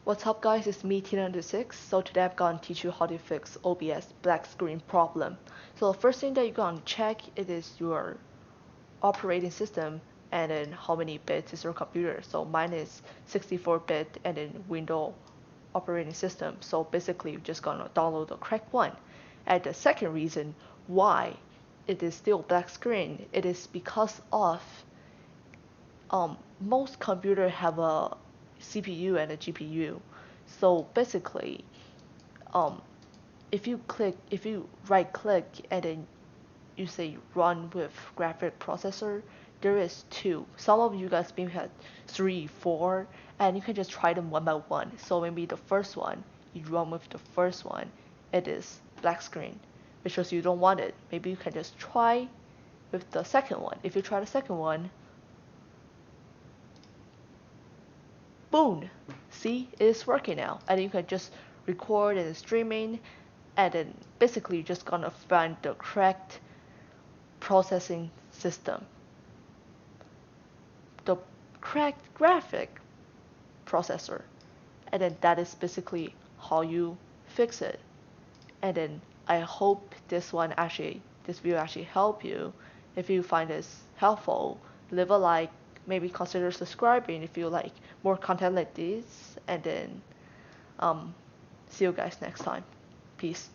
What's up guys, it's me T96. So today I'm going to teach you how to fix OBS black screen problem. So the first thing that you're going to check it is your operating system and then how many bits is your computer. So mine is 64-bit and then Windows operating system. So basically you're just going to download the correct one. And the second reason why it is still black screen, it is because of most computers have a CPU and a GPU. So basically, if you right click and then you say run with graphic processor, there is two. Some of you guys maybe had 3, 4, and you can just try them one by one. So maybe the first one, you run with the first one, it is black screen, which shows you don't want it. Maybe you can just try with the second one. If you try the second one, boom, see, it's working now, and you can just record and streaming, and then basically you're just gonna find the correct processing system, the correct graphic processor, and then that is basically how you fix it. And then I hope this video actually help you. If you find this helpful, leave a like, maybe consider subscribing if you like more content like this, and then see you guys next time. Peace.